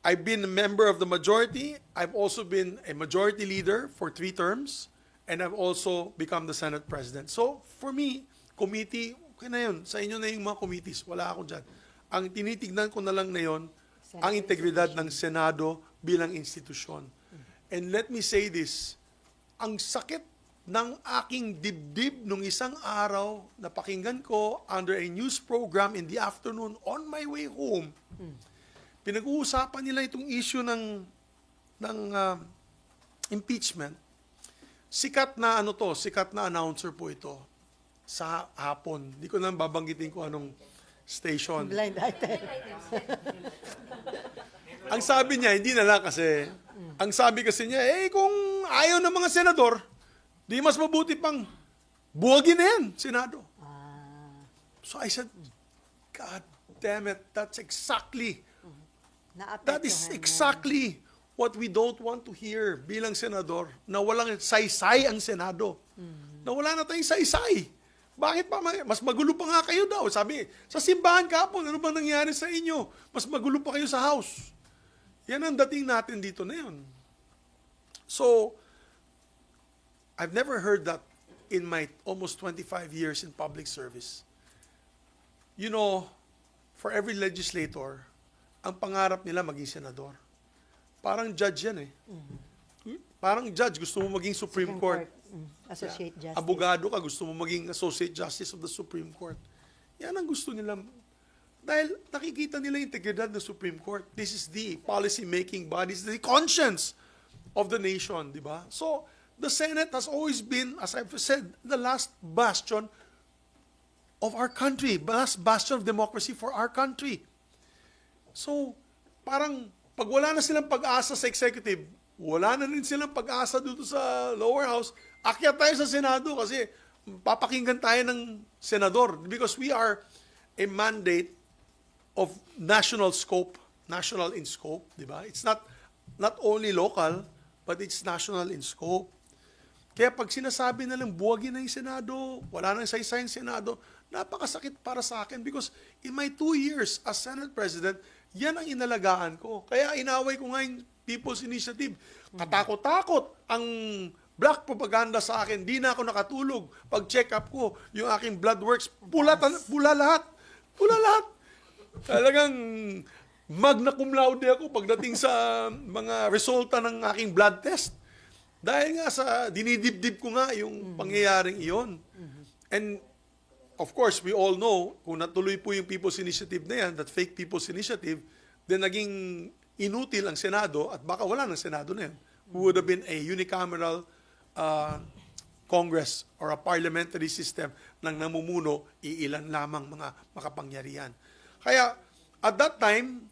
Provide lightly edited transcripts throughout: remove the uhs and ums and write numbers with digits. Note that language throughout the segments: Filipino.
I've been a member of the majority. I've also been a majority leader for 3 terms. And I've also become the Senate President. So, for me, committee, okay na yun. Sa inyo na yung mga committees. Wala ako dyan. Ang tinitignan ko na lang na yun, ang integridad ng Senado bilang institusyon. And let me say this, ang sakit ng aking dibdib nung isang araw na pakinggan ko under a news program in the afternoon on my way home. Pinag-uusapan nila itong issue ng impeachment. Sikat na sikat na announcer po ito sa hapon. Hindi ko lang babanggitin ko anong station. Blind item. Ang sabi niya, hindi na lang kasi, ang sabi kasi niya, kung ayaw ng mga senador, di mas mabuti pang buwagin na yan, Senado. So I said, God damn it, that is exactly what we don't want to hear bilang senador, na walang saysay ang Senado. Na wala na tayong saysay. Bakit pa? Mas magulo pa nga kayo daw. Sabi, sa simbahan kapon, ano bang nangyari sa inyo? Mas magulo pa kayo sa House. Yan ang dating natin dito na yun. So, I've never heard that in my almost 25 years in public service. You know, for every legislator, ang pangarap nila maging senador. Parang judge yan eh. Parang judge, gusto mo maging Supreme Court. Associate Justice. Abogado ka, gusto mo maging Associate Justice of the Supreme Court. Yan ang gusto nila. Dahil nakikita nila yung integridad ng Supreme Court. This is the policy-making body, this is the conscience of the nation, di ba? So, the Senate has always been, as I've said, the last bastion of our country, last bastion of democracy for our country. So, parang pag wala na silang pag-asa sa executive, wala na rin silang pag-asa dito sa lower house, akyat tayo sa Senado kasi papakinggan tayo ng senador because we are a mandate of national scope, national in scope, di ba? It's not only local, but it's national in scope. Kaya pag sinasabi na lang buwagin na yung Senado, wala nang saysay yung Senado, napakasakit para sa akin because in my 2 years as Senate President, yan ang inalagaan ko. Kaya inaway ko nga yung People's Initiative. Katakot-takot ang black propaganda sa akin. Di na ako nakatulog. Pag check up ko, yung aking blood works, pula lahat. Pula lahat. Talagang magna cum laude ako pagdating sa mga resulta ng aking blood test. Dahil nga sa dinidibdib ko nga yung pangyayaring iyon. And of course, we all know, kung natuloy po yung People's Initiative na yan, that fake People's Initiative, then naging inutil ang Senado at baka wala ng Senado na yan. We would have been a unicameral Congress or a parliamentary system ng namumuno, iilan lamang mga makapangyarihan. Kaya, at that time,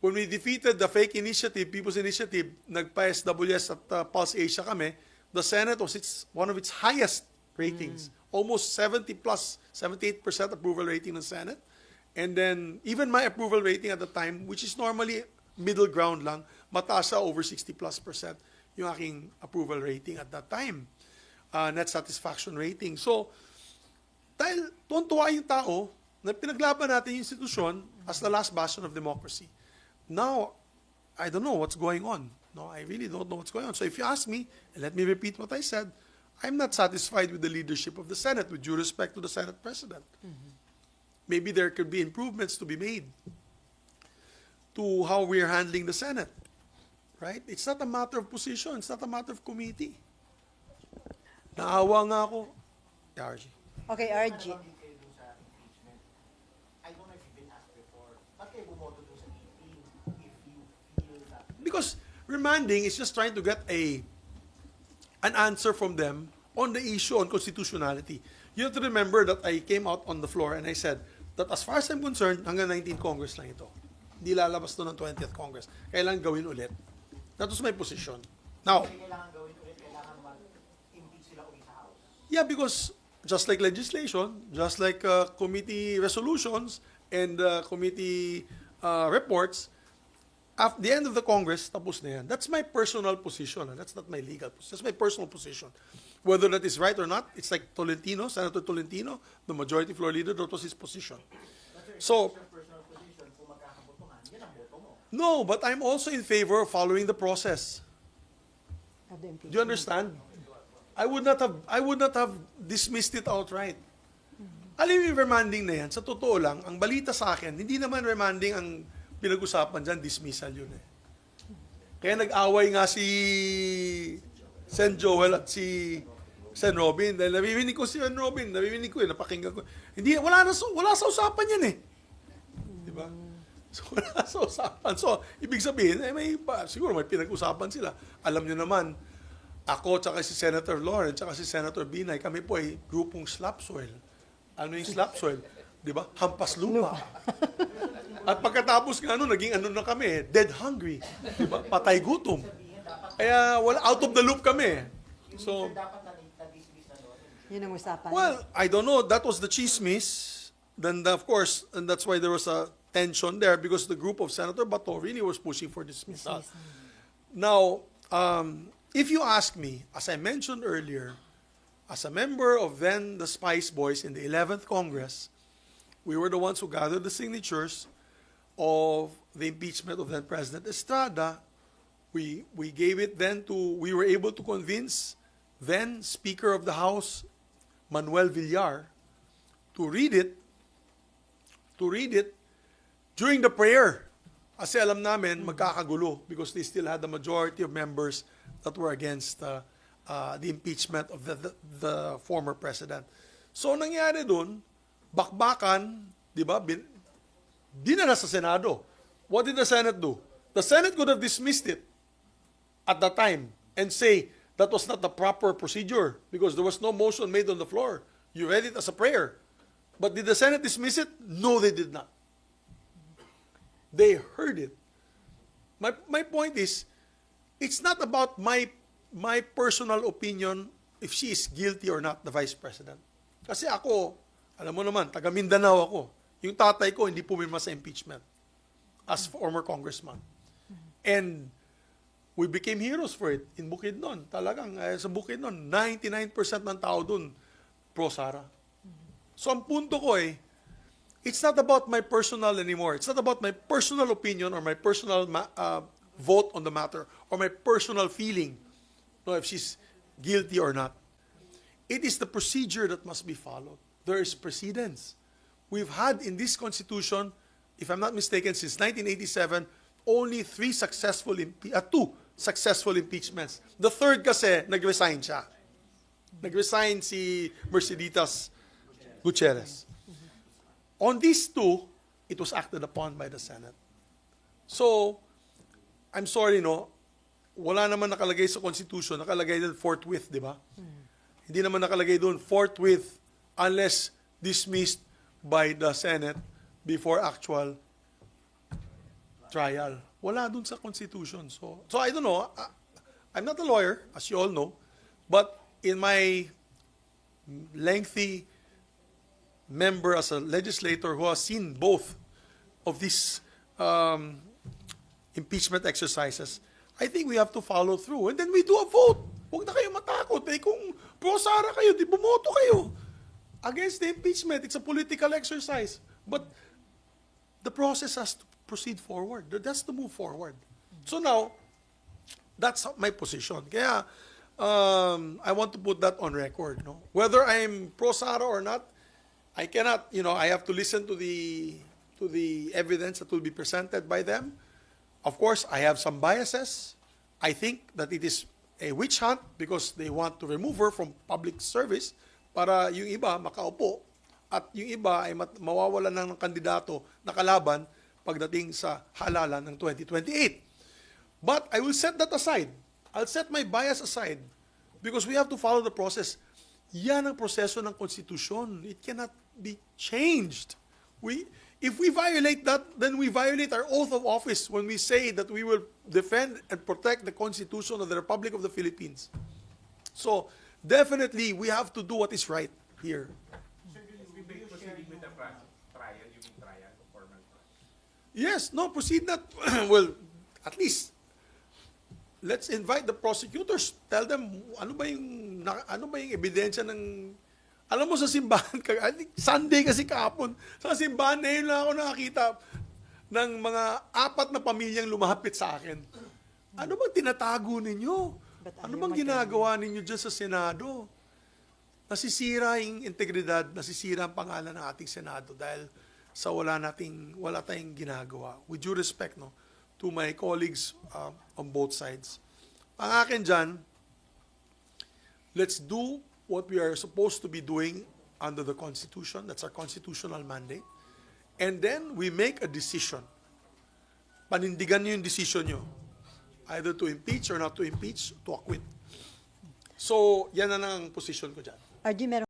when we defeated the fake initiative, People's Initiative, nagpa-SWS at Pulse Asia kami, the Senate was one of its highest ratings. Almost 70 plus, 78% approval rating ng Senate. And then, even my approval rating at the time, which is normally middle ground lang, mataas sa over 60 plus % yung aking approval rating at that time. Net satisfaction rating. So, dahil tuwan-tuwa yung tao na pinaglaban natin yung institusyon as the last bastion of democracy. Now, I don't know what's going on. No, I really don't know what's going on. So if you ask me, and let me repeat what I said, I'm not satisfied with the leadership of the Senate, with due respect to the Senate President. Maybe there could be improvements to be made to how we are handling the Senate. Right? It's not a matter of position. It's not a matter of committee. Naawa nga ako. RG. Okay, RG. Because remanding is just trying to get an answer from them on the issue on constitutionality. You have to remember that I came out on the floor and I said that as far as I'm concerned, hanggang 19th Congress lang ito. Hindi lalabas to ng 20th Congress. Kailangan gawin ulit. That was my position. Now, Kailangan gawin ulit, kailangan mag-impeach sila ulit sa House. yeah, because just like legislation, just like committee resolutions and committee reports, at the end of the Congress, tapos na yan. That's my personal position. That's not my legal position. That's my personal position. Whether that is right or not, it's like Tolentino, Senator Tolentino, the majority floor leader, that was his position. So, Personal position, kung magkakabotohan, yan ang boto mo. No, but I'm also in favor of following the process. Of the Do you understand? I would not have dismissed it outright. Alam mo yung remanding na yan, sa totoo lang, ang balita sa akin, hindi naman remanding ang pinag-usapan dyan, dismissal yun eh. Kaya nag-away nga si Sen Joel at si Sen Robin. Dahil nabibinig ko si Sen Robin, napakinggan ko. Hindi, wala sa usapan yan eh. Di ba? So, wala sa usapan. So, ibig sabihin, siguro may pinag-usapan sila. Alam nyo naman, ako, tsaka si Senator Lawrence, tsaka si Senator Binay, kami po ay grupong slap soil. Ano yung slap soil? Di ba? Hampas lupa. At pagkatapos nga naging na kami, dead hungry. Di ba? Patay gutom. Kaya, out of the loop kami. So, Dapat na-dismiss na doon. Yun ang usapan. well, I don't know. That was the chismis. Then, of course, and that's why there was a tension there because the group of Senator Bato really was pushing for dismissal. Now, if you ask me, as I mentioned earlier, as a member of then the Spice Boys in the 11th Congress, we were the ones who gathered the signatures of the impeachment of then President Estrada. We gave it then we were able to convince then Speaker of the House, Manuel Villar, to read it during the prayer. Kasi alam namin, magkakagulo because they still had the majority of members that were against the impeachment of the former president. So, nangyari dun, bakbakan, di ba, dinala sa Senado. What did the Senate do? The Senate could have dismissed it at that time and say that was not the proper procedure because there was no motion made on the floor. You read it as a prayer. But did the Senate dismiss it? No, they did not. They heard it. My point is, it's not about my personal opinion if she is guilty or not, the Vice President. Kasi ako, alam mo naman, taga Mindanao ako. Yung tatay ko hindi pumirma sa impeachment as former congressman. And we became heroes for it in Bukidnon. Talagang sa Bukidnon, 99% ng tao dun pro-Sara. So ang punto ko it's not about my personal anymore. It's not about my personal opinion or my personal vote on the matter or my personal feeling, if she's guilty or not. It is the procedure that must be followed. There is precedence. We've had in this Constitution, if I'm not mistaken, since 1987, only two successful impeachments. The third kasi, nag-resign siya. Nag-resign si Merceditas Gutierrez. On these two, it was acted upon by the Senate. So, I'm sorry, wala naman nakalagay sa Constitution, nakalagay din forthwith, di ba? Hindi naman nakalagay doon forthwith unless dismissed by the Senate before actual trial. Wala doon sa Constitution. So I don't know. I'm not a lawyer, as you all know, but in my lengthy member as a legislator who has seen both of these impeachment exercises, I think we have to follow through. And then we do a vote. Huwag na kayo matakot. Kung pro-Sara kayo, di bumoto kayo against the impeachment. It's a political exercise. But the process has to proceed forward. That's to move forward. So now, that's my position. Kaya, I want to put that on record. Whether I'm pro-Sara or not, I cannot, I have to listen to the evidence that will be presented by them. Of course, I have some biases. I think that it is a witch hunt because they want to remove her from public service para yung iba makaupo at yung iba ay mawawalan ng kandidato na kalaban pagdating sa halalan ng 2028. But I will set that aside. I'll set my bias aside because we have to follow the process. Yan ang proseso ng konstitusyon. It cannot be changed. If we violate that, then we violate our oath of office when we say that we will defend and protect the Constitution of the Republic of the Philippines. So, definitely, we have to do what is right here. So, we may proceeding with the trial, you mean trial, formal trial? Yes, no, proceed not. Well, at least, let's invite the prosecutors. Tell them, ano ba yung ebidensya ng... Alam mo sa simbahan, I think Sunday kasi kahapon, sa simbahan na yun lang ako nakakita. ng mga 4 na pamilyang lumapit sa akin. Ano bang tinatago ninyo? Ba't Ano ayaw bang magkaroon? ginagawa ninyo dyan sa Senado? Nasisira yung integridad, nasisira ang pangalan ng ating Senado dahil sa wala tayong ginagawa. With due respect, no, to my colleagues on both sides. Ang akin dyan, let's do what we are supposed to be doing under the Constitution. That's our constitutional mandate. And then we make a decision. Panindigan nyo yung decision nyo. Either to impeach or not to impeach, to acquit. So, yan na ang position ko dyan. RG, meron